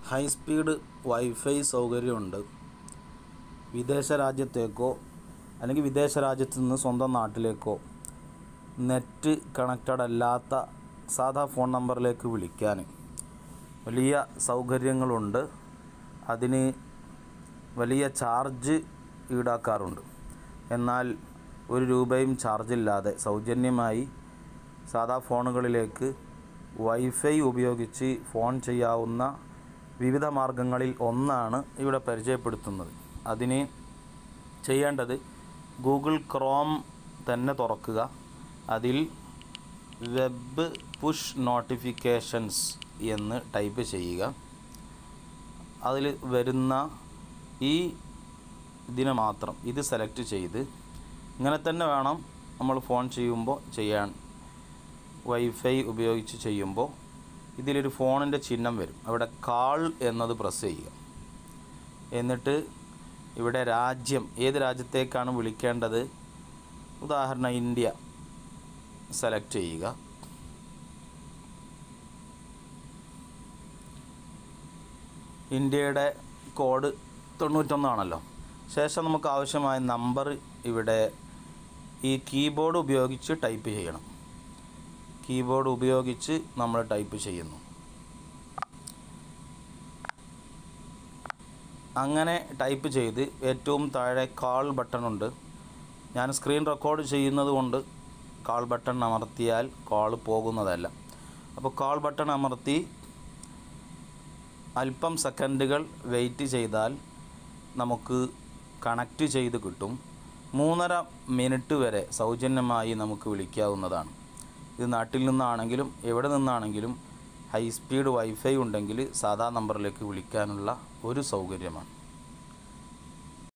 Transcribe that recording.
High speed wifi സൗകര്യമുണ്ട്. വിദേശ രാജ്യത്തേക്കോ അല്ലെങ്കിൽ വിദേശ രാജ്യത്ത് നിന്ന് സ്വന്തം നാട്ടിലേക്കോ നെറ്റ് കണക്റ്റഡ് അല്ലാത്ത സാധാ ഫോൺ നമ്പറിലേക്ക് വിളിക്കാൻ വലിയ സൗകര്യങ്ങളുണ്ട്. അതിന് വലിയ ചാർജ് ഈടാക്കാറുണ്ട്. എന്നാൽ ഒരു രൂപയും ചാർജില്ലാതെ സൗജന്യമായി സാധാ ഫോണുകളിലേക്ക് വൈഫൈ ഉപയോഗിച്ച് ഫോൺ ചെയ്യാവുന്ന വിവിധ മാർഗങ്ങളിൽ ഒന്നാണ് ഇവിടെ പരിചയപ്പെടുത്തുന്നത്. അതിന് ചെയ്യേണ്ടത് ഗൂഗിൾ ക്രോം തന്നെ തുറക്കുക. അതിൽ വെബ് പുഷ് നോട്ടിഫിക്കേഷൻസ് എന്ന് ടൈപ്പ് ചെയ്യുക. അതിൽ വരുന്ന ഇതിനെ മാത്രം ഇത് സെലക്ട് ചെയ്ത് ഇങ്ങനെ തന്നെ വേണം നമ്മൾ ഫോൺ ചെയ്യുമ്പോൾ ചെയ്യാൻ. വൈഫൈ ഉപയോഗിച്ച് ചെയ്യുമ്പോൾ ഇതിലൊരു ഫോണിൻ്റെ ചിഹ്നം വരും. അവിടെ കാൾ എന്നത് പ്രസ് ചെയ്യുക. എന്നിട്ട് ഇവിടെ രാജ്യം, ഏത് രാജ്യത്തേക്കാണ് വിളിക്കേണ്ടത്, ഉദാഹരണം ഇന്ത്യ സെലക്ട് ചെയ്യുക. ഇന്ത്യയുടെ കോഡ് 91 ആണല്ലോ. ശേഷം നമുക്ക് ആവശ്യമായ നമ്പർ ഇവിടെ ഈ കീബോർഡ് ഉപയോഗിച്ച് ടൈപ്പ് ചെയ്യണം. കീബോർഡ് ഉപയോഗിച്ച് നമ്മൾ ടൈപ്പ് ചെയ്യുന്നു. അങ്ങനെ ടൈപ്പ് ചെയ്ത് ഏറ്റവും താഴെ കാൾ ബട്ടൺ ഉണ്ട്. ഞാൻ സ്ക്രീൻ റെക്കോർഡ് ചെയ്യുന്നത് കൊണ്ട് കാൾ ബട്ടൺ അമർത്തിയാൽ കാൾ പോകുന്നതല്ല. അപ്പോൾ കാൾ ബട്ടൺ അമർത്തി അല്പം സെക്കൻഡുകൾ വെയിറ്റ് ചെയ്താൽ നമുക്ക് കണക്റ്റ് ചെയ്ത് കിട്ടും. 3.5 മിനിറ്റ് വരെ സൗജന്യമായി നമുക്ക് വിളിക്കാവുന്നതാണ്. ഇത് നാട്ടിൽ നിന്നാണെങ്കിലും എവിടെ നിന്നാണെങ്കിലും ഹൈ സ്പീഡ് വൈഫൈ ഉണ്ടെങ്കിൽ സാധാ നമ്പറിലേക്ക് വിളിക്കാനുള്ള ഒരു സൗകര്യമാണ്.